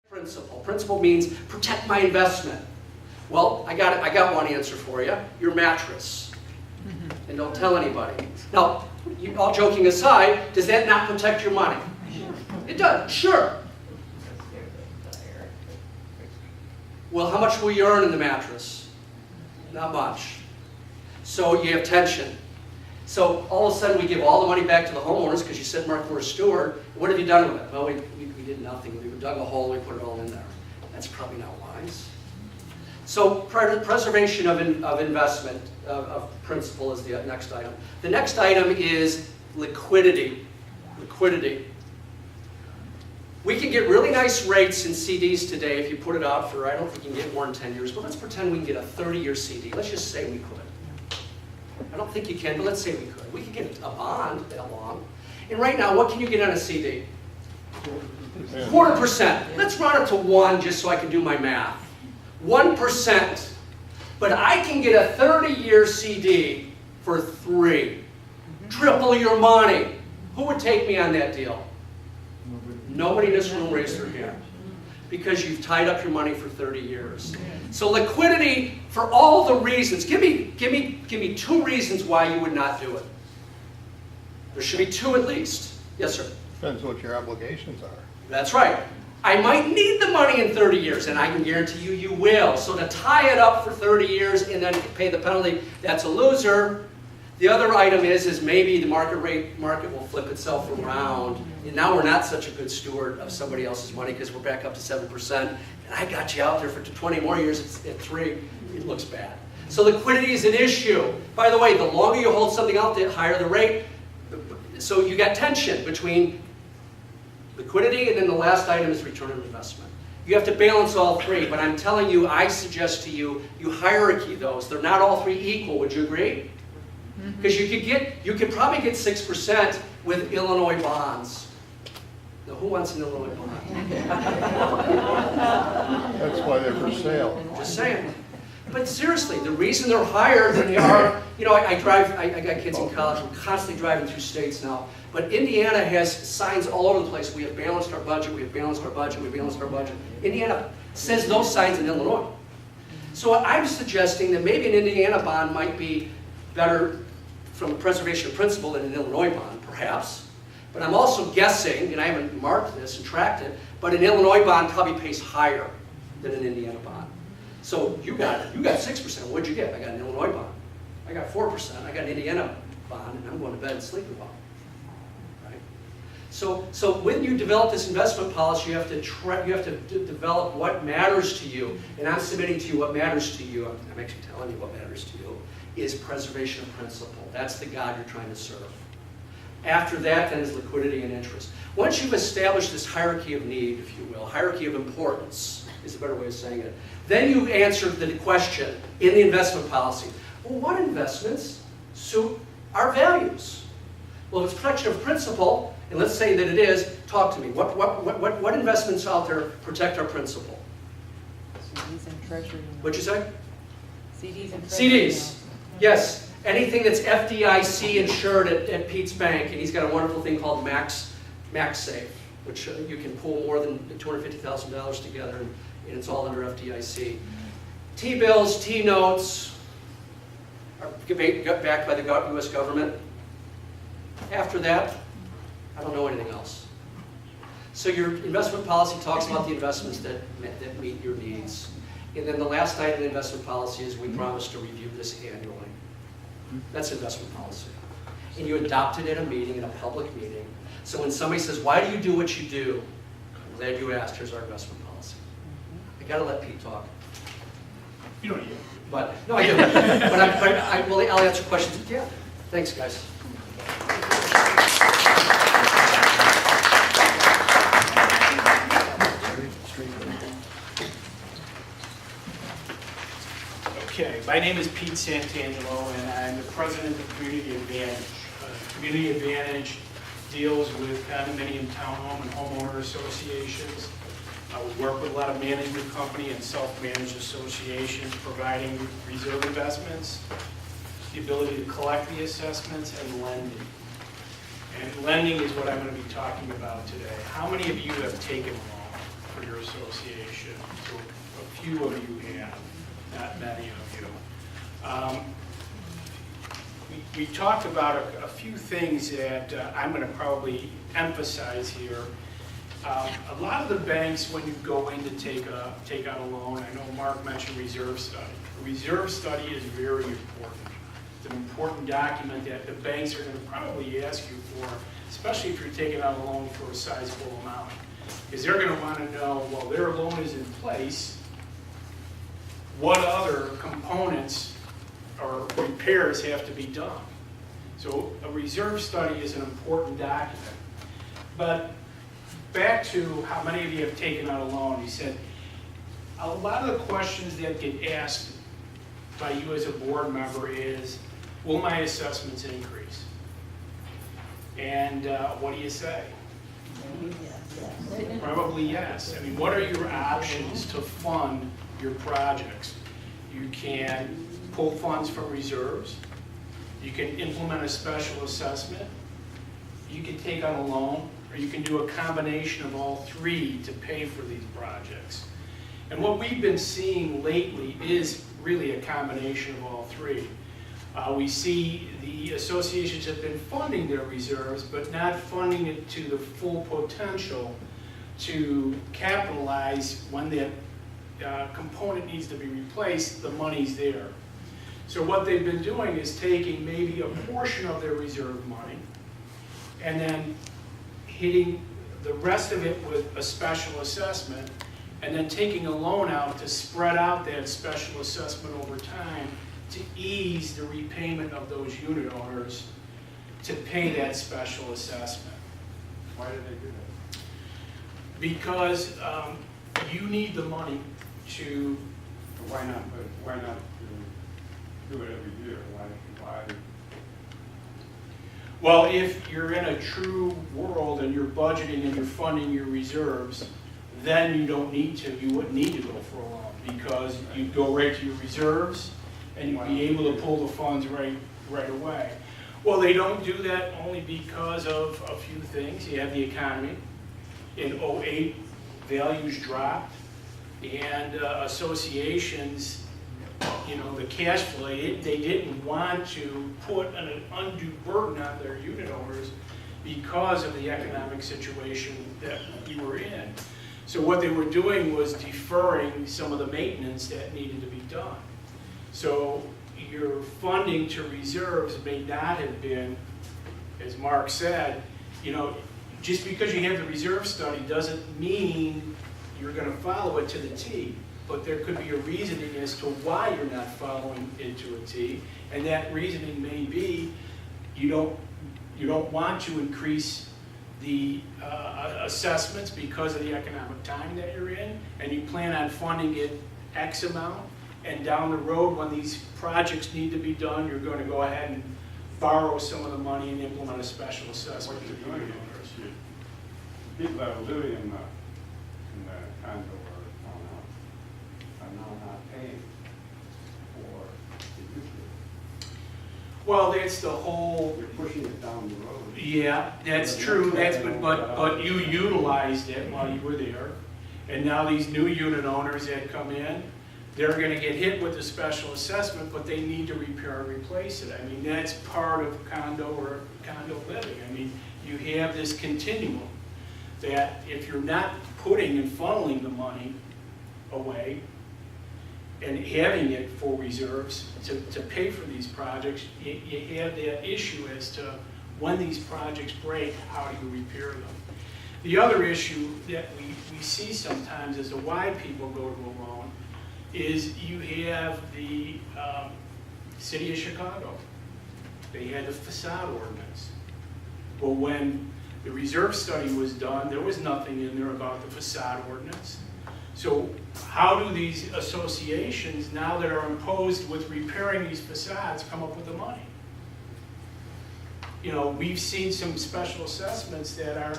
Principle. Principle means protect my investment. Well, I got one answer for you. Your mattress. And don't tell anybody. Now, all joking aside, does that not protect your money? It does, sure. Well, how much will you earn in the mattress? Not much. So you have tension. So all of a sudden we give all the money back to the homeowners because you said, Mark, we're a steward. What have you done with it? Well, we did nothing. We dug a hole, we put it all in there. That's probably not wise. So preservation of investment, of principle is the next item. The next item is liquidity. Liquidity. We can get really nice rates in CDs today if you put it out for, I don't think you can get more than 10 years, but let's pretend we can get a 30-year CD. Let's just say we could. I don't think you can, but let's say we could. We could get a bond that long. And right now, what can you get on a CD? 0.25%. Let's run it to 1 just so I can do my math. 1%. But I can get a 30-year CD for 3. Triple your money. Who would take me on that deal? Nobody in this room raised their hand. Because you've tied up your money for 30 years. So liquidity, for all the reasons, give me 2 reasons why you would not do it. There should be 2 at least. Yes, sir? Depends what your obligations are. That's right. I might need the money in 30 years, and I can guarantee you, you will. So to tie it up for 30 years and then pay the penalty, that's a loser. The other item is maybe the market will flip itself around, and now we're not such a good steward of somebody else's money because we're back up to 7%, and I got you out there for 20 more years at 3. It looks bad. So liquidity is an issue. By the way, the longer you hold something out, the higher the rate. So you got tension between liquidity, and then the last item is return on investment. You have to balance all 3, but I'm telling you, I suggest to you, you hierarchy those. They're not all 3 equal. Would you agree? Because you could probably get 6% with Illinois bonds. Now, who wants an Illinois bond? That's why they're for sale. Just saying. But seriously, the reason they're higher than they are, you know, I got kids in college. I'm constantly driving through states now. But Indiana has signs all over the place. We have balanced our budget, we have balanced our budget, we have balanced our budget. Indiana says those signs in Illinois. So I'm suggesting that maybe an Indiana bond might be better from a preservation of principle than an Illinois bond, perhaps. But I'm also guessing, and I haven't marked this and tracked it, but an Illinois bond probably pays higher than an Indiana bond. So you got 6%. What'd you get? I got an Illinois bond. I got 4%. I got an Indiana bond, and I'm going to bed and sleeping well. Right? So when you develop this investment policy, you have to develop what matters to you. And I'm submitting to you what matters to you. I'm actually telling you what matters to you is preservation of principle. That's the God you're trying to serve. After that, then, is liquidity and interest. Once you've established this hierarchy of need, if you will, hierarchy of importance is a better way of saying it, then you answer the question in the investment policy. Well, what investments suit our values? Well, if it's protection of principle, and let's say that it is, talk to me. What investments out there protect our principle? CDs and treasury. What'd you say? CDs and treasury. CDs. Yes. Anything that's FDIC insured at Pete's Bank, and he's got a wonderful thing called Max Safe, which you can pull more than $250,000 together, and it's all under FDIC. T-bills, T-notes are backed by the U.S. government. After that, I don't know anything else. So your investment policy talks about the investments that meet your needs. And then the last item in the investment policy is we promise to review this annually. That's investment policy. And you adopted it at a meeting, in a public meeting. So when somebody says, why do you do what you do? I'm glad you asked. Here's our investment policy. I got to let Pete talk. You don't need it. But, no, I do. But I'll answer questions. Yeah. Thanks, guys. Okay, my name is Pete Santangelo, and I'm the president of Community Advantage. Community Advantage deals with condominium, townhome, and homeowner associations. We work with a lot of management company and self-managed associations, providing reserve investments, the ability to collect the assessments, and lending. And lending is what I'm going to be talking about today. How many of you have taken a loan? for your association. So a few of you have, not many of you. We talked about a few things that I'm going to probably emphasize here. A lot of the banks, when you go in to take out a loan, I know Mark mentioned reserve study. A reserve study is very important. It's an important document that the banks are going to probably ask you for, especially if you're taking out a loan for a sizable amount. Because they're going to want to know, well, their loan is in place, what other components or repairs have to be done. So a reserve study is an important document. But back to how many of you have taken out a loan, he said, a lot of the questions that get asked by you as a board member is, will my assessments increase? And what do you say? Probably yes. I mean, what are your options to fund your projects? You can pull funds from reserves. You can implement a special assessment. You can take on a loan, or you can do a combination of all three to pay for these projects. And what we've been seeing lately is really a combination of all three. We see the associations have been funding their reserves, but not funding it to the full potential to capitalize when that component needs to be replaced, the money's there. So what they've been doing is taking maybe a portion of their reserve money and then hitting the rest of it with a special assessment, and then taking a loan out to spread out that special assessment over time to ease the repayment of those unit owners to pay that special assessment. Why did they do that? Because you need the money to... Why not do it every year? Why? Well, if you're in a true world and you're budgeting and you're funding your reserves, then you don't need to, you wouldn't need to go for a loan, because you'd go right to your reserves and you'd be able to pull the funds right away. Well, they don't do that only because of a few things. You have the economy. In '08, values dropped, and associations, you know, the cash flow, they didn't want to put an undue burden on their unit owners because of the economic situation that we were in. So what they were doing was deferring some of the maintenance that needed to be done. So your funding to reserves may not have been, as Mark said, you know, just because you have the reserve study doesn't mean you're going to follow it to the T. But there could be a reasoning as to why you're not following it to a T, and that reasoning may be you don't want to increase the assessments because of the economic time that you're in, and you plan on funding it X amount, and down the road when these projects need to be done, you're going to go ahead and borrow some of the money and implement a special assessment. What you're doing is people that are living in the condo or townhouse are now not paying for the usage. Well, that's the whole. You're pushing it down the road. Yeah, that's true. But you utilized it while you were there, and now these new unit owners that come in, they're going to get hit with a special assessment, but they need to repair and replace it. I mean, that's part of condo or condo living. I mean, you have this continuum that if you're not putting and funneling the money away and having it for reserves to pay for these projects, you have that issue as to when these projects break, how do you repair them? The other issue that we see sometimes as to why people go to a loan is you have the City of Chicago. They had the facade ordinance. Well, when the reserve study was done, there was nothing in there about the facade ordinance. So how do these associations, now that are imposed with repairing these facades, come up with the money? You know, we've seen some special assessments that are,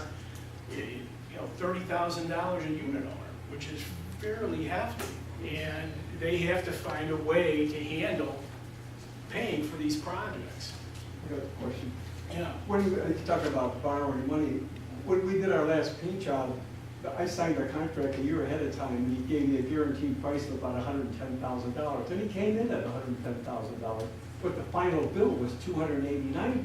you know, $30,000 a unit owner, which is fairly hefty. And they have to find a way to handle paying for these projects. I got a question. Yeah. When you talk about borrowing money, when we did our last paint job, I signed a contract a year ahead of time, and he gave me a guaranteed price of about $110,000. And he came in at $110,000, but the final bill was $289,000,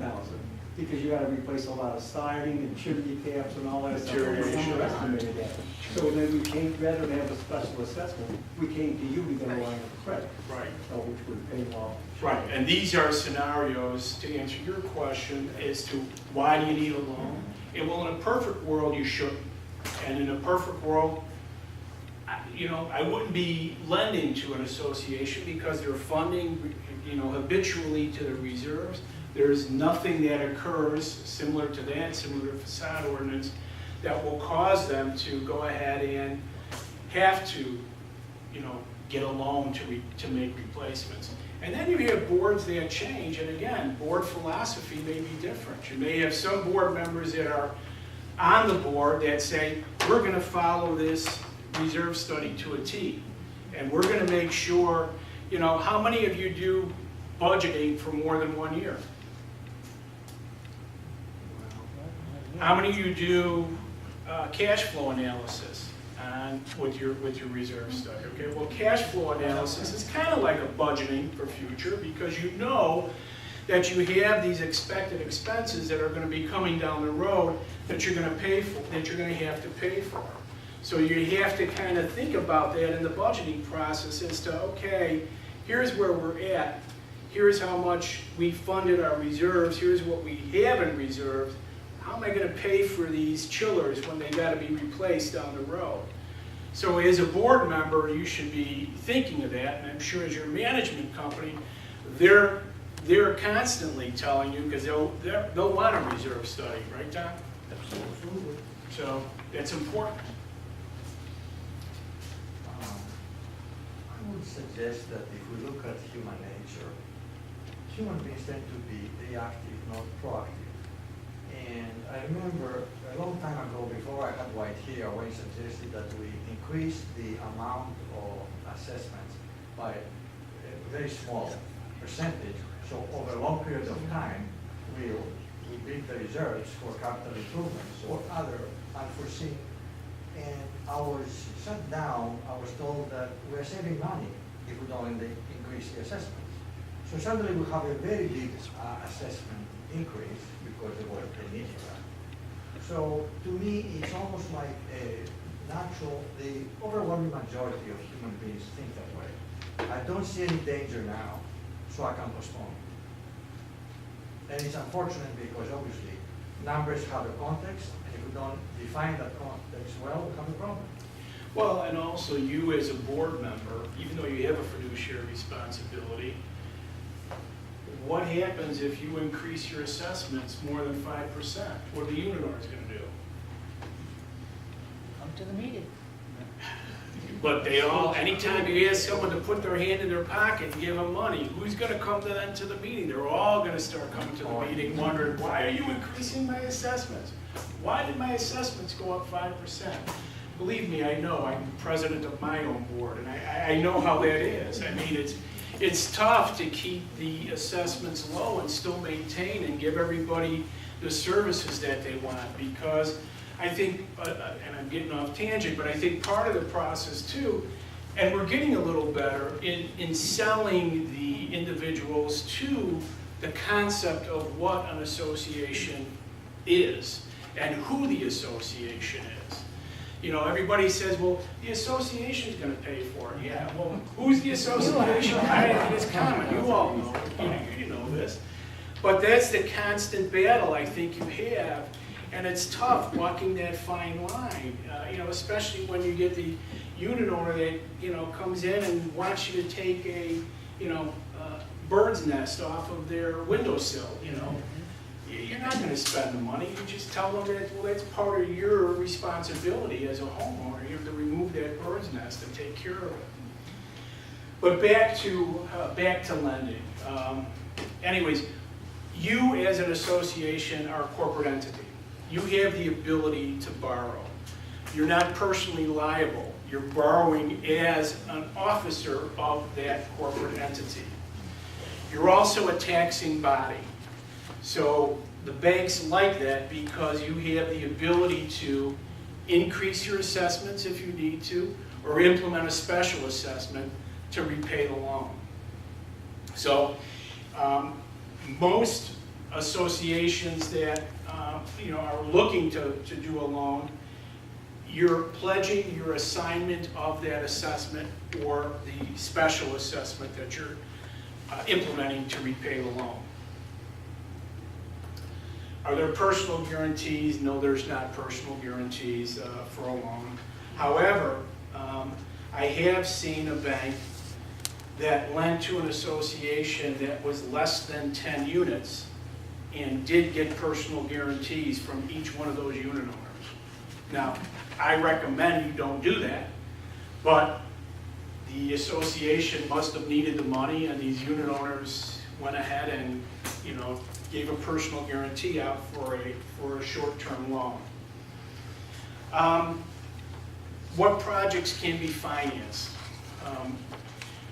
because you gotta replace a lot of siding and chimney caps and all that stuff. We underestimated that. So then we came, rather than have a special assessment, we came to you to get a line of credit, Right. so which would pay off. Right, and these are scenarios, to answer your question, as to why do you need a loan? And well, in a perfect world, you shouldn't. And in a perfect world, I wouldn't be lending to an association because they're funding, habitually to the reserves. There's nothing that occurs similar to that, similar to facade ordinance, that will cause them to go ahead and have to, get a loan to make replacements. And then you have boards that change, and again, board philosophy may be different. You may have some board members that are on the board that say, we're gonna follow this reserve study to a T, and we're gonna make sure, how many of you do budgeting for more than 1 year? How many of you do cash flow analysis with your reserve study? Okay, well, cash flow analysis is kind of like a budgeting for future, because you know that you have these expected expenses that are going to be coming down the road that you're going to pay for, that you're going to have to pay for. So you have to kind of think about that in the budgeting process as to, okay, here's where we're at, here's how much we funded our reserves, here's what we have in reserves. How am I going to pay for these chillers when they got to be replaced down the road? So as a board member, you should be thinking of that, and I'm sure as your management company, they're constantly telling you, because they'll want a reserve study, right, Tom? Absolutely. So that's important. I would suggest that if we look at human nature, human beings tend to be reactive, not proactive. And I remember a long time ago, before I had White here, Wayne suggested that we increase the amount of assessments by a very small percentage. So over a long period of time, we build the reserves for capital improvements or other unforeseen. And I was shut down, I was told that we're saving money if we don't increase the assessments. So suddenly we have a very big assessment increase because of what they need for that. So to me, it's almost like a natural, the overwhelming majority of human beings think that way. I don't see any danger now, so I can postpone. And it's unfortunate because obviously numbers have a context, and if we don't define that context well, we have a problem. Well, and also you as a board member, even though you have a fiduciary responsibility, what happens if you increase your assessments more than 5%? What are the unit owners going to do? Come to the meeting. But they all, anytime you ask someone to put their hand in their pocket and give them money, who's going to come to them to the meeting? They're all going to start coming to the meeting wondering, why are you increasing my assessments? Why did my assessments go up 5%? Believe me, I know. I'm president of my own board, and I know how that is. I mean, it's tough to keep the assessments low and still maintain and give everybody the services that they want, because I think, and I'm getting off tangent, but I think part of the process too, and we're getting a little better in selling the individuals to the concept of what an association is and who the association is. Everybody says, well, the association's going to pay for it. Yeah, well, who's the association? I think it's common. You all know it. You know this. But that's the constant battle I think you have. And it's tough walking that fine line, especially when you get the unit owner that, comes in and wants you to take a, bird's nest off of their windowsill, You're not going to spend the money. You just tell them that, well, that's part of your responsibility as a homeowner. You have to remove that bird's nest and take care of it. But back to lending. Anyways, you as an association are a corporate entity. You have the ability to borrow. You're not personally liable. You're borrowing as an officer of that corporate entity. You're also a taxing body. So the banks like that because you have the ability to increase your assessments if you need to, or implement a special assessment to repay the loan. So most associations that are looking to do a loan, you're pledging your assignment of that assessment or the special assessment that you're implementing to repay the loan. Are there personal guarantees? No, there's not personal guarantees for a loan. However, I have seen a bank that lent to an association that was less than 10 units and did get personal guarantees from each one of those unit owners. Now, I recommend you don't do that, but the association must have needed the money, and these unit owners went ahead and, gave a personal guarantee out for a short-term loan. What projects can be financed?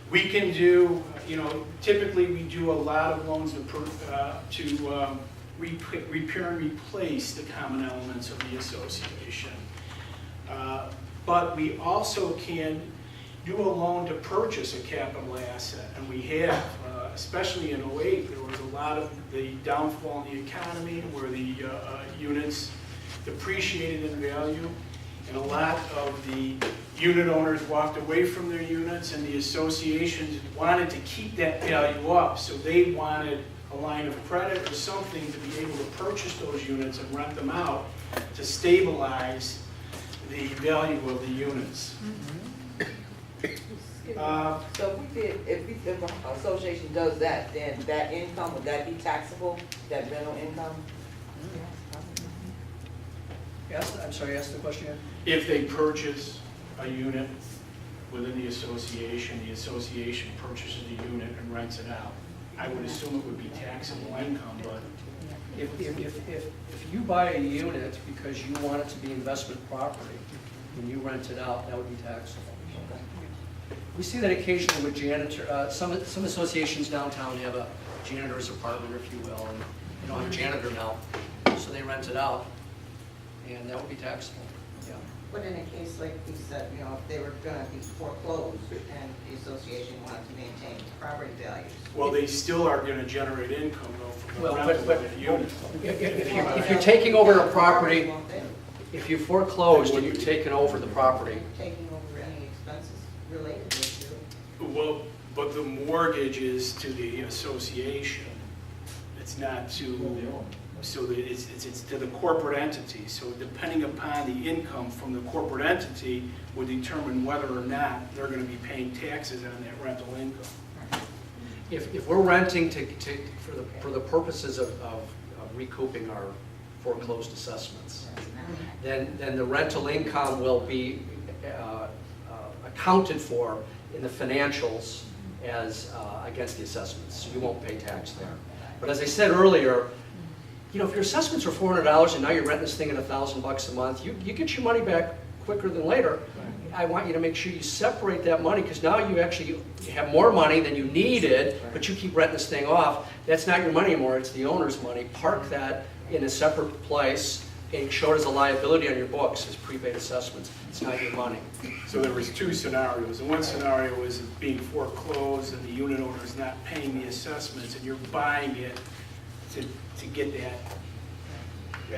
We can do, typically we do a lot of loans to repair and replace the common elements of the association. But we also can do a loan to purchase a capital asset, and we have, especially in '08, there was a lot of the downfall in the economy where the units depreciated in value, and a lot of the unit owners walked away from their units, and the associations wanted to keep that value up, so they wanted a line of credit or something to be able to purchase those units and rent them out to stabilize the value of the units. So if the association does that, then that income, would that be taxable, that rental income? I'm sorry, ask the question again? If they purchase a unit within the association purchases the unit and rents it out. I would assume it would be taxable income, but If you buy a unit because you want it to be investment property, and you rent it out, that would be taxable. We see that occasionally with janitor, some associations downtown have a janitor's apartment, if you will, and they don't have a janitor now, so they rent it out, and that would be taxable, yeah. But in a case like you said, if they were gonna be foreclosed and the association wanted to maintain property values. well, they still are going to generate income though from the Well, rental but of the unit. If you're taking over a property, if you foreclosed and you're taking over the property, Taking over any expenses related to it. Well, but the mortgage is to the association. It's not to, so that it's to the corporate entity. So depending upon the income from the corporate entity would determine whether or not they're going to be paying taxes on that rental income. if we're renting for the purposes of recouping our foreclosed assessments, then the rental income will be accounted for in the financials as against the assessments. So you won't pay tax there. But as I said earlier, if your assessments are $400 and now you're renting this thing at $1,000 a month, you get your money back quicker than later. I want you to make sure you separate that money, because now you have more money than you needed, but you keep renting this thing off. That's not your money anymore, it's the owner's money. Park that in a separate place and show it as a liability on your books as prepaid assessments. It's not your money. So there was two scenarios. And one scenario was being foreclosed and the unit owner is not paying the assessments, and you're buying it to get that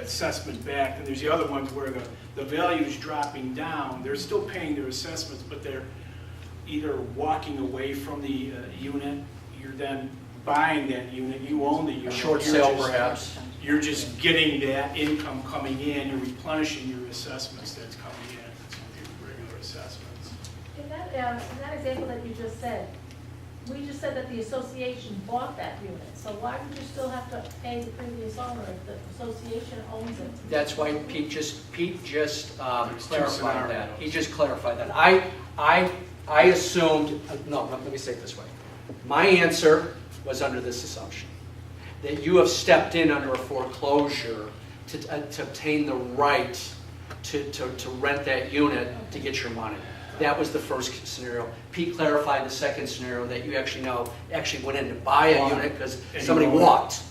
assessment back. And there's the other ones where the value is dropping down. They're still paying their assessments, but they're either walking away from the unit, you're then buying that unit, you own the unit. A short sale perhaps. You're just getting that income coming in, you're replenishing your assessments that's coming in, it's your regular assessments. In that example that you just said, we just said that the association bought that unit, so why would you still have to pay the previous owner if the association owns it? That's why Pete just clarified that. He just clarified that. I assumed, no, let me say it this way. My answer was under this assumption, that you have stepped in under a foreclosure to obtain the right to rent that unit to get your money. That was the first scenario. Pete clarified the second scenario, that you actually went in to buy a unit because somebody walked.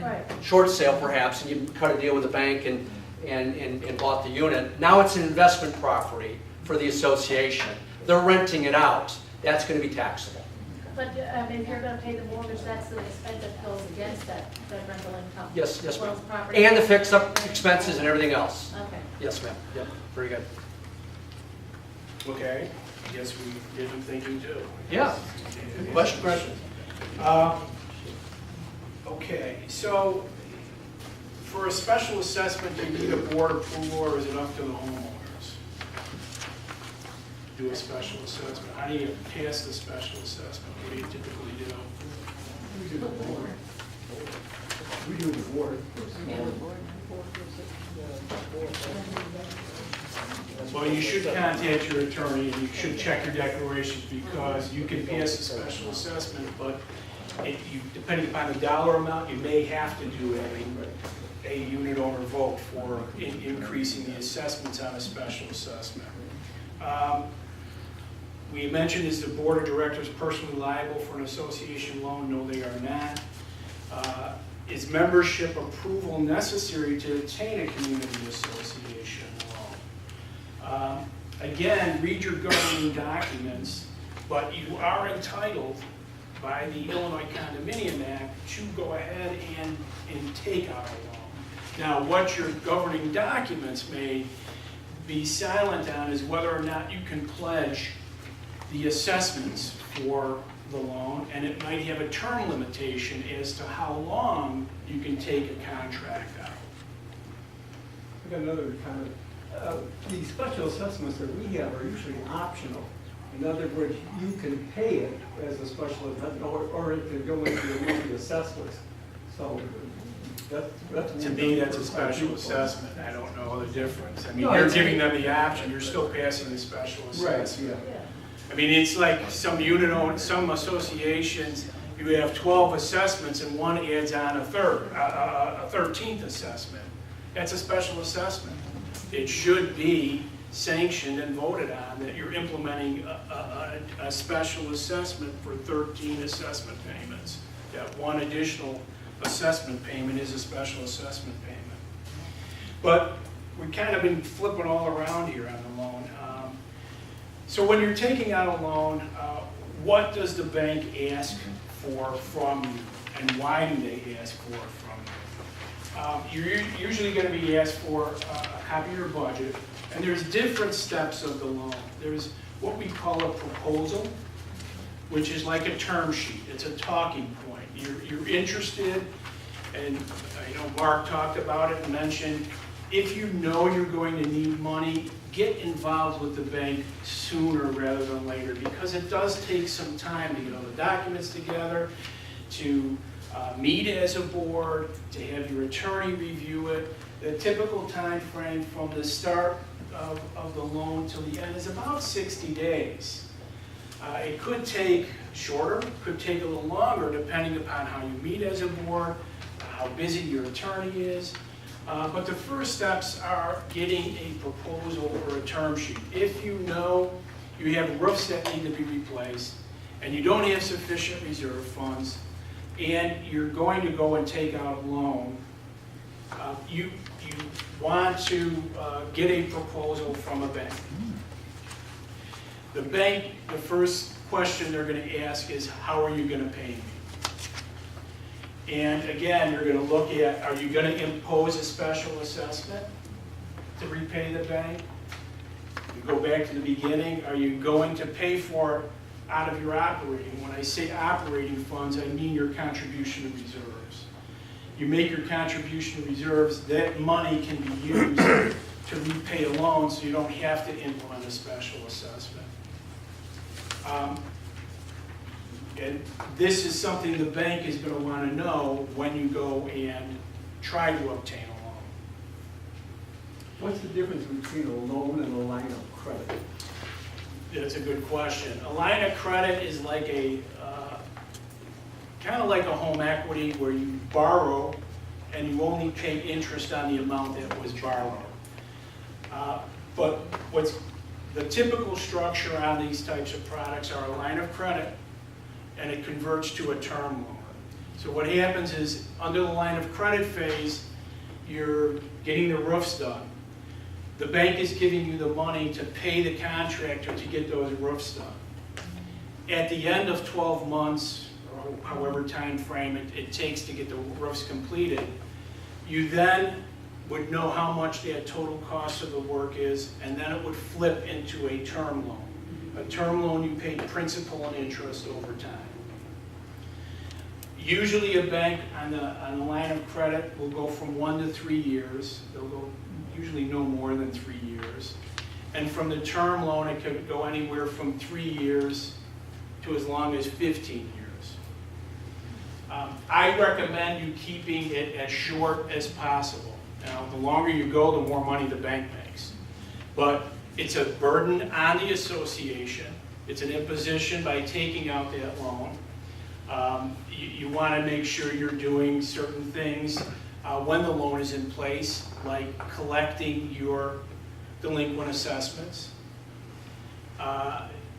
Right. Short sale perhaps, and you cut a deal with the bank and and bought the unit. Now it's an investment property for the association. They're renting it out. That's going to be taxable. But, if you're gonna pay the mortgage, that's the expense that goes against that rental income. Yes, yes, as well ma'am. as property. And the fix-up expenses and everything else. Okay. Yes, ma'am. Yep, very good. Okay, I guess we did some thinking too. Yeah. Good question. Okay, so for a special assessment, do you need a board approval or is it up to the homeowners? Do a special assessment. How do you pass the special assessment? What do you typically do? We do the board. We do the board. Well, you should contact your attorney and you should check your declarations because you can pass a special assessment, but depending upon the dollar amount, you may have to do a unit owner vote for increasing the assessments on a special assessment. We mentioned, is the board of directors personally liable for an association loan? No, they are not. Is membership approval necessary to obtain a community association loan? Again, read your governing documents, but you are entitled by the Illinois Condominium Act to go ahead and take out a loan. Now, what your governing documents may be silent on is whether or not you can pledge the assessments for the loan, and it might have a term limitation as to how long you can take a contract out. I got another comment. The special assessments that we have are usually optional. In other words, you can pay it as a special assessment, or it can go into your monthly assessments. So that's To me, that's a special assessment. I don't know the difference. I mean, No, you're it's- giving them the option, you're still passing the special Right, assessment. yeah. I mean, it's like some some associations, you have 12 assessments and one adds on a 13th assessment. That's a special assessment. It should be sanctioned and voted on that you're implementing a special assessment for 13 assessment payments. That one additional assessment payment is a special assessment payment. But we've kind of been flipping all around here on the loan. So when you're taking out a loan, what does the bank ask for from you, and why do they ask for it from you? You're usually going to be asked for a copy of your budget, and there's different steps of the loan. There's what we call a proposal, which is like a term sheet. It's a talking point. You're interested, and I know Mark talked about it and mentioned, if you know you're going to need money, get involved with the bank sooner rather than later, because it does take some time to get all the documents together, to meet as a board, to have your attorney review it. The typical time frame from the start of the loan till the end is about 60 days. It could take shorter, could take a little longer, depending upon how you meet as a board, how busy your attorney is. But the first steps are getting a proposal or a term sheet. If you know you have roofs that need to be replaced, and you don't have sufficient reserve funds, and you're going to go and take out a loan, you want to get a proposal from a bank. The bank, the first question they're going to ask is, how are you going to pay me? And again, you're going to look at, are you going to impose a special assessment to repay the bank? You go back to the beginning, are you going to pay for it out of your operating? When I say operating funds, I mean your contribution to reserves. You make your contribution to reserves, that money can be used to repay a loan, so you don't have to implement a special assessment. And this is something the bank is going to want to know when you go and try to obtain a loan. What's the difference between a loan and a line of credit? That's a good question. A line of credit is like kind of like a home equity where you borrow and you only pay interest on the amount that was borrowed. But what's the typical structure on these types of products are a line of credit, and it converts to a term loan. So what happens is, under the line of credit phase, you're getting the roofs done. The bank is giving you the money to pay the contractor to get those roofs done. At the end of 12 months, or however time frame it takes to get the roofs completed, you then would know how much that total cost of the work is, and then it would flip into a term loan. A term loan, you pay principal and interest over time. Usually a bank on the line of credit will go from 1 to 3 years. They'll go usually no more than 3 years. And from the term loan, it could go anywhere from 3 years to as long as 15 years. I recommend you keeping it as short as possible. Now, the longer you go, the more money the bank makes. But it's a burden on the association. It's an imposition by taking out that loan. You want to make sure you're doing certain things when the loan is in place, like collecting your delinquent assessments.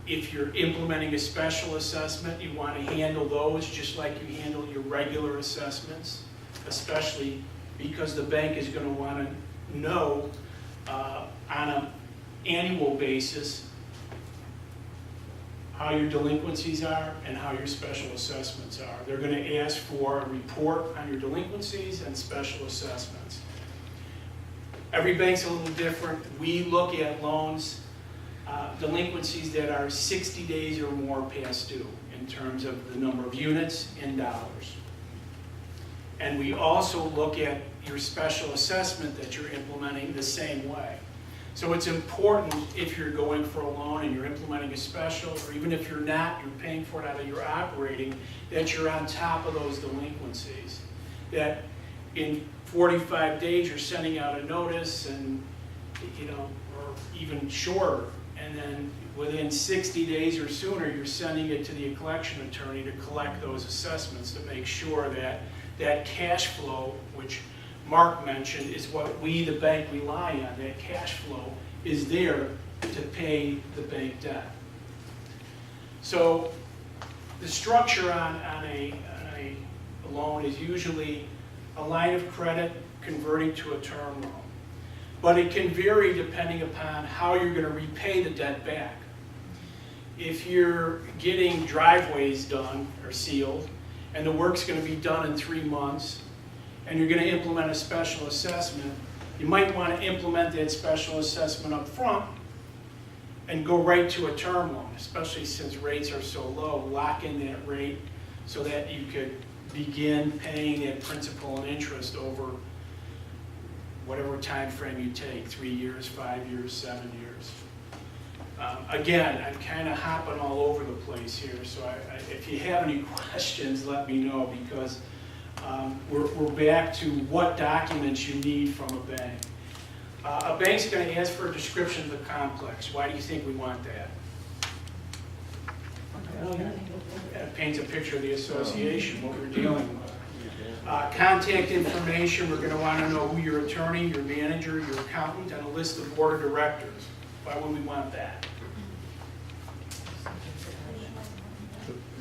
If you're implementing a special assessment, you want to handle those just like you handle your regular assessments, especially because the bank is going to want to know on an annual basis how your delinquencies are and how your special assessments are. They're going to ask for a report on your delinquencies and special assessments. Every bank's a little different. We look at loans, delinquencies that are 60 days or more past due in terms of the number of units in dollars. And we also look at your special assessment that you're implementing the same way. So it's important if you're going for a loan and you're implementing a special, or even if you're not, you're paying for it out of your operating, that you're on top of those delinquencies. That in 45 days you're sending out a notice, and or even shorter, and then within 60 days or sooner you're sending it to the collection attorney to collect those assessments to make sure that that cash flow, which Mark mentioned, is what we, the bank, rely on. That cash flow is there to pay the bank debt. So the structure on a loan is usually a line of credit converting to a term loan. But it can vary depending upon how you're going to repay the debt back. If you're getting driveways done or sealed, and the work's going to be done in 3 months, and you're going to implement a special assessment, you might want to implement that special assessment up front and go right to a term loan, especially since rates are so low. Lock in that rate so that you could begin paying that principal and interest over whatever time frame you take, 3 years, 5 years, 7 years. Again, I'm kind of hopping all over the place here, so if you have any questions, let me know, because we're back to what documents you need from a bank. A bank's going to ask for a description of the complex. Why do you think we want that? It paints a picture of the association, what we're dealing with. Contact information, we're going to want to know who your attorney, your manager, your accountant, and a list of board of directors. Why would we want that?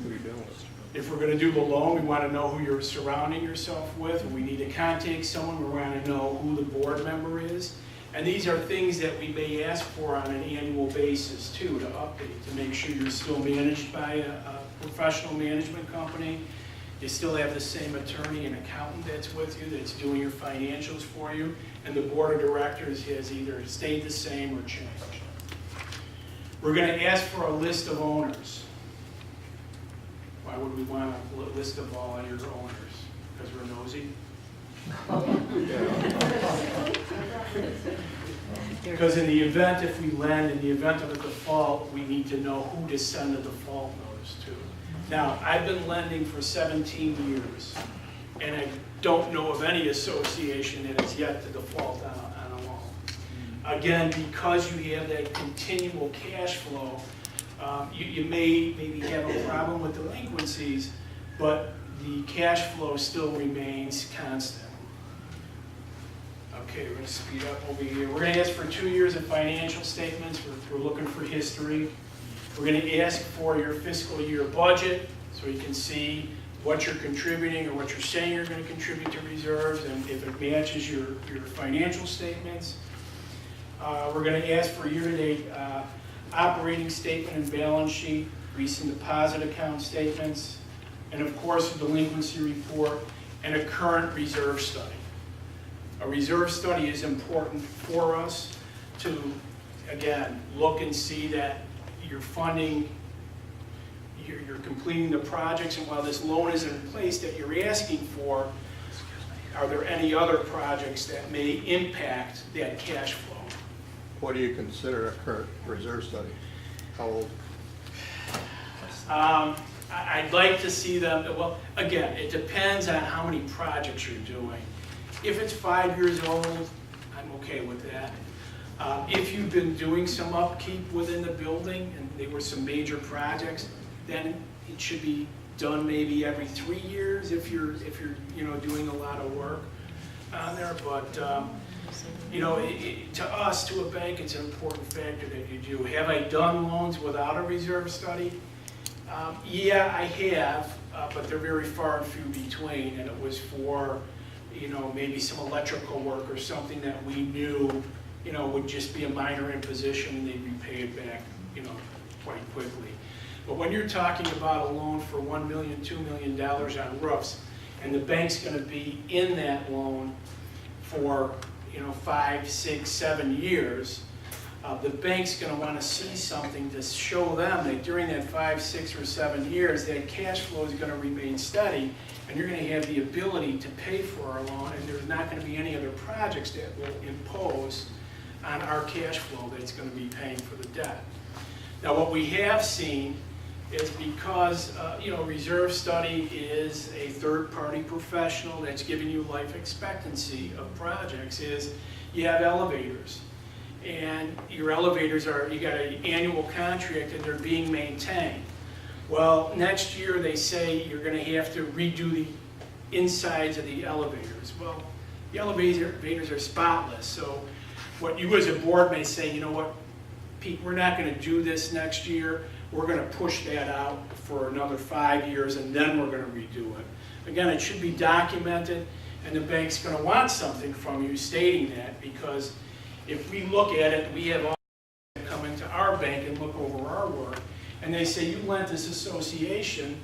Who are you dealing with? If we're going to do the loan, we want to know who you're surrounding yourself with. If we need to contact someone, we want to know who the board member is. And these are things that we may ask for on an annual basis too, to update, to make sure you're still managed by a professional management company. You still have the same attorney and accountant that's with you, that's doing your financials for you, and the board of directors has either stayed the same or changed. We're going to ask for a list of owners. Why would we want a list of all your owners? Because we're nosy? Because in the event, if we lend, in the event of a default, we need to know who to send the default notice to. Now, I've been lending for 17 years, and I don't know of any association that has yet to default on a loan. Again, because you have that continual cash flow, you may maybe have a problem with delinquencies, but the cash flow still remains constant. Okay, we're going to speed up over here. We're going to ask for 2 years of financial statements. We're looking for history. We're going to ask for your fiscal year budget so you can see what you're contributing or what you're saying you're going to contribute to reserves, and if it matches your financial statements. We're going to ask for year-to-date operating statement and balance sheet, recent deposit account statements, and of course a delinquency report and a current reserve study. A reserve study is important for us to, again, look and see that you're funding, you're completing the projects, and while this loan isn't in place that you're asking for, are there any other projects that may impact that cash flow? What do you consider a current reserve study? How old? I'd like to see them, well, again, it depends on how many projects you're doing. If it's 5 years old, I'm okay with that. If you've been doing some upkeep within the building and there were some major projects, then it should be done maybe every 3 years if you're doing a lot of work on there. But to us, to a bank, it's an important factor that you do. Have I done loans without a reserve study? Yeah, I have, but they're very far and few between, and it was for, maybe some electrical work or something that we knew, would just be a minor imposition and they'd repay it back, quite quickly. But when you're talking about a loan for $1 million, $2 million on roofs, and the bank's going to be in that loan for 5, 6, 7 years, the bank's going to want to see something to show them that during that 5, 6, or 7 years, that cash flow is going to remain steady, and you're going to have the ability to pay for our loan, and there's not going to be any other projects that will impose on our cash flow that's going to be paying for the debt. Now, what we have seen is because, reserve study is a third-party professional that's giving you life expectancy of projects, is you have elevators. And your elevators you got an annual contract and they're being maintained. Well, next year they say you're going to have to redo the insides of the elevators. Well, the elevators are spotless, so what you as a board may say, you know what, Pete, we're not going to do this next year. We're going to push that out for another 5 years and then we're going to redo it. Again, it should be documented, and the bank's going to want something from you stating that, because if we look at it, we have all come into our bank and look over our work, and they say you lent this association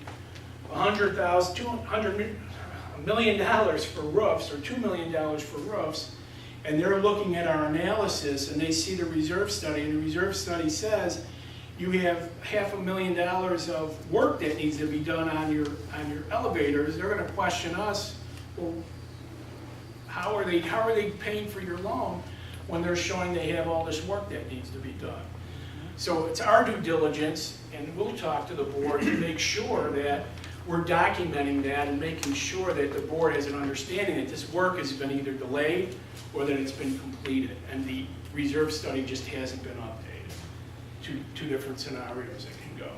$100,000, $1 million for roofs, or $2 million for roofs, and they're looking at our analysis and they see the reserve study, and the reserve study says you have $500,000 of work that needs to be done on your elevators. They're going to question us. Well, how are they paying for your loan when they're showing they have all this work that needs to be done? So it's our due diligence, and we'll talk to the board to make sure that we're documenting that and making sure that the board has an understanding that this work has been either delayed or that it's been completed, and the reserve study just hasn't been updated. Two different scenarios that can go.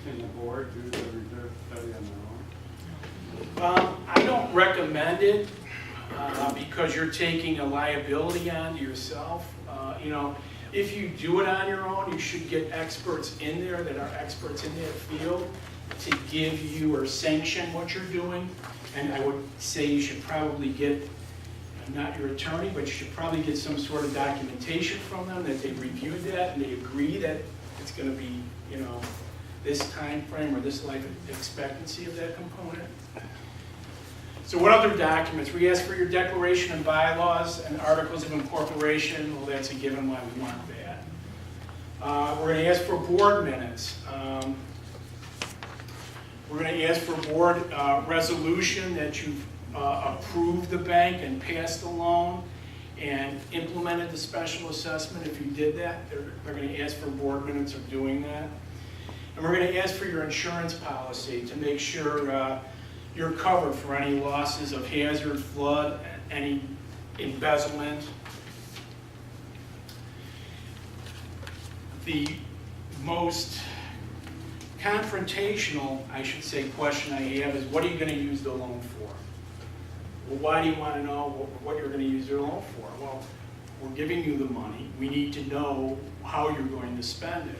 Can the board do the reserve study on their own? I don't recommend it because you're taking a liability onto yourself. If you do it on your own, you should get experts in there that are experts in that field to give you or sanction what you're doing. And I would say you should probably get, not your attorney, but you should probably get some sort of documentation from them that they reviewed that and they agree that it's going to be, this time frame or this life expectancy of that component. So what other documents? We ask for your declaration and bylaws and articles of incorporation. Well, that's a given why we want that. We're going to ask for board minutes. We're going to ask for board resolution that you've approved the bank and passed the loan and implemented the special assessment. If you did that, they're going to ask for board minutes of doing that. And we're going to ask for your insurance policy to make sure you're covered for any losses of hazard, flood, any embezzlement. The most confrontational, I should say, question I have is, what are you going to use the loan for? Well, why do you want to know what you're going to use your loan for? Well, we're giving you the money. We need to know how you're going to spend it.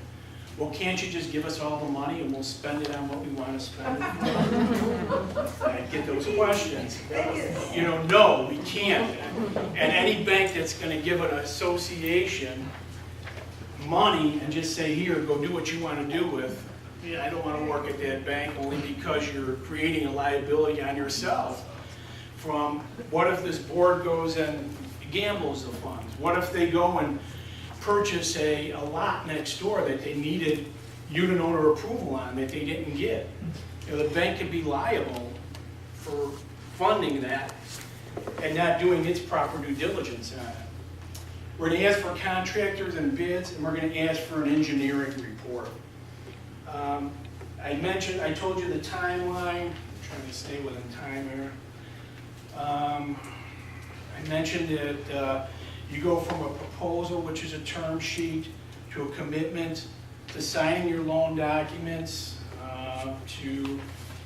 well, can't you just give us all the money and we'll spend it on what we want to spend? I get those questions. You know, no, we can't. And any bank that's going to give an association money and just say, here, go do what you want to do with, yeah, I don't want to work at that bank only because you're creating a liability on yourself. From what if this board goes and gambles the funds? What if they go and purchase a lot next door that they needed unit owner approval on that they didn't get? You know, the bank could be liable for funding that and not doing its proper due diligence on it. We're going to ask for contractors and bids, and we're going to ask for an engineering report. I told you the timeline. I'm trying to stay within time here. I mentioned that you go from a proposal, which is a term sheet, to a commitment, to signing your loan documents, to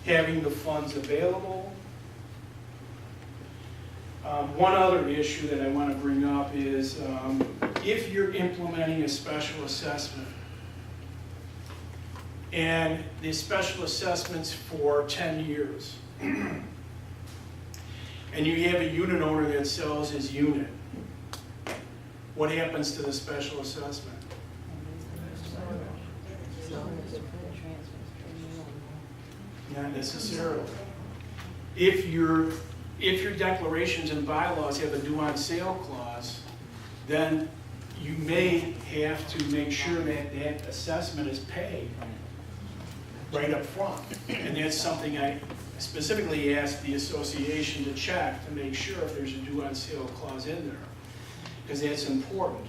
having the funds available. One other issue that I want to bring up is if you're implementing a special assessment, and the special assessment's for 10 years, and you have a unit owner that sells his unit, what happens to the special assessment? Not necessarily. If your declarations and bylaws have a due on sale clause, then you may have to make sure that that assessment is paid right up front. And that's something I specifically asked the association to check to make sure if there's a due on sale clause in there, because that's important.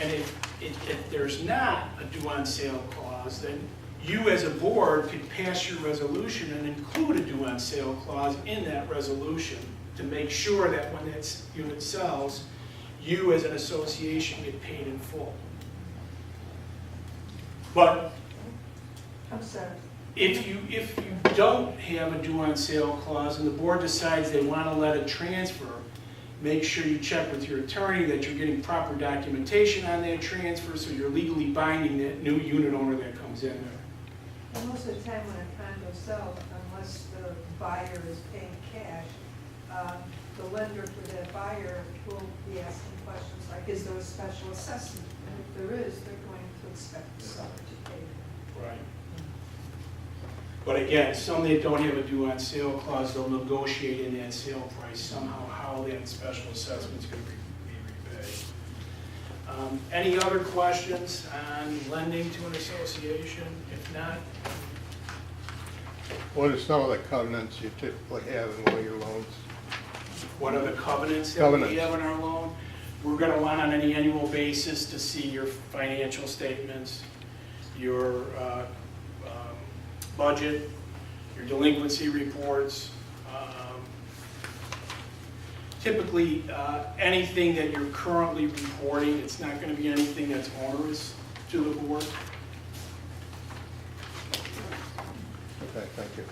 And if there's not a due on sale clause, then you as a board could pass your resolution and include a due on sale clause in that resolution to make sure that when that unit sells, you as an association get paid in full. But I'm sorry. if you don't have a due on sale clause and the board decides they want to let it transfer, make sure you check with your attorney that you're getting proper documentation on that transfer so you're legally binding that new unit owner that comes in there. And most of the time when a condo sells, unless the buyer is paying cash, the lender for that buyer will be asking questions like, is there a special assessment? And if there is, they're going to expect the seller to pay. Right. But again, some that don't have a due on sale clause, they'll negotiate in that sale price somehow how that special assessment's going to be repaid. Any other questions on lending to an association? If not, What are some of the covenants you typically have in one of your loans? what are the covenants that we Covenants. have in our loan? We're going to want on an annual basis to see your financial statements, your budget, your delinquency reports. Typically, anything that you're currently reporting, it's not going to be anything that's onerous to the board. Okay, thank you.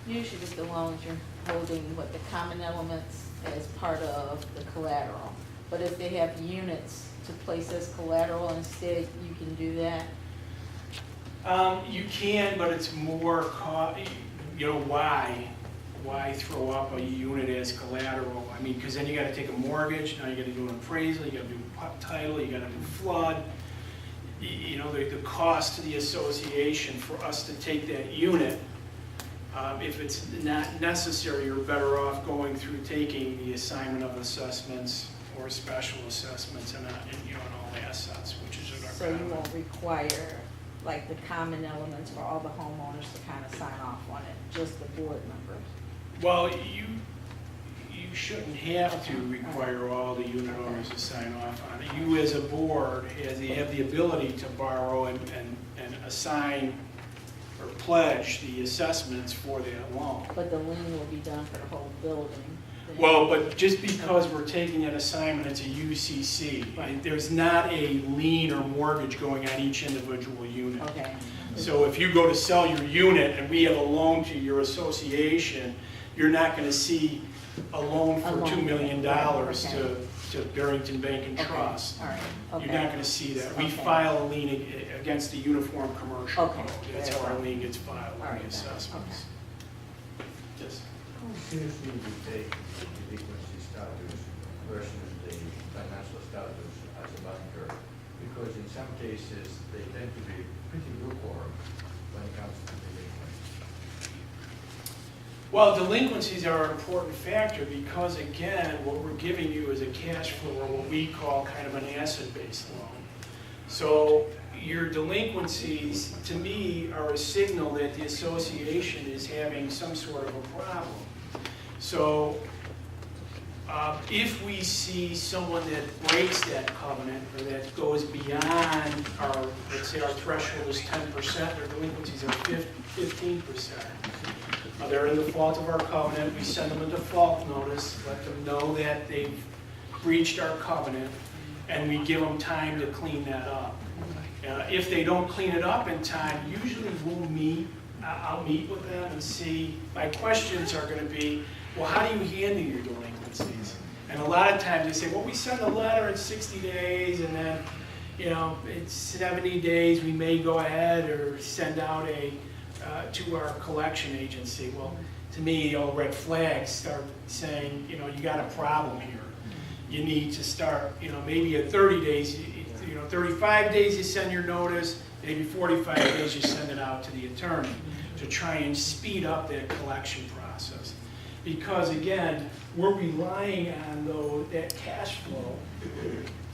Usually with the loans, you're holding what the common elements as part of the collateral. But if they have units to place as collateral instead, you can do that? You can, but it's more, you know, why throw up a unit as collateral? I mean, because then you got to take a mortgage, now you got to do an appraisal, you got to do title, you got to do flood. You know, the cost to the association for us to take that unit, if it's not necessary, you're better off going through taking the assignment of assessments or special assessments and you know, and all assets, which is in our So you common. won't require, like, the common elements for all the homeowners to kind of sign off on it, just the board members? Well, you shouldn't have to require all the unit owners to sign off on it. You as a board have the ability to borrow and assign or pledge the assessments for that loan. But the lien will be done for the whole building? Well, but just because we're taking an assignment, it's a UCC. Right. There's not a lien or mortgage going on each individual unit. Okay. So if you go to sell your unit and we have a loan to your association, you're not going to see a loan for $2 million Okay. to to Barrington Bank and Okay. Trust. All right, okay. You're not gonna see that. We Okay. file a lien against the Uniform Commercial Okay. Code. That's how our lien gets filed All on right, the then. assessments. Yes. How seriously do you take the delinquency status versus the financial status as a banker? Because in some cases, they tend to be pretty lukewarm when it comes to delinquency. Well, delinquencies are an important factor because, again, what we're giving you is a cash flow, or what we call kind of an asset-based loan. So your delinquencies, to me, are a signal that the association is having some sort of a problem. So if we see someone that breaks that covenant or that goes beyond our, let's say our threshold is 10%, their delinquencies are 15%. They're in default of our covenant, we send them a default notice, let them know that they've breached our covenant, and we give them time to clean that up. If they don't clean it up in time, usually we'll meet, I'll meet with them and see, my questions are gonna be, well, how do you handle your delinquencies? And a lot of times they say, well, we send a letter in 60 days, and then, it's 70 days, we may go ahead or send out to our collection agency. Well, to me, all red flags start saying, you got a problem here. You need to start, maybe at 30 days, 35 days you send your notice, maybe 45 days you send it out to the attorney to try and speed up that collection process. Because again, we're relying on that cash flow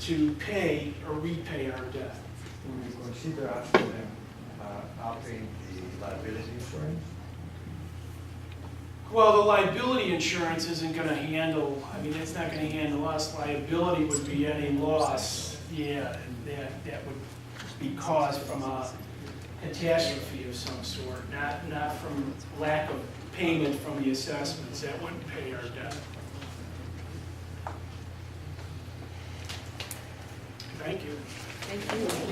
to pay or repay our debt. Would you consider asking them upping the liability insurance? Well, the liability insurance isn't gonna handle, it's not gonna handle us. Liability would be any loss, that would be caused from a catastrophe of some sort, not from lack of payment from the assessments. That wouldn't pay our debt. Thank you. Thank you.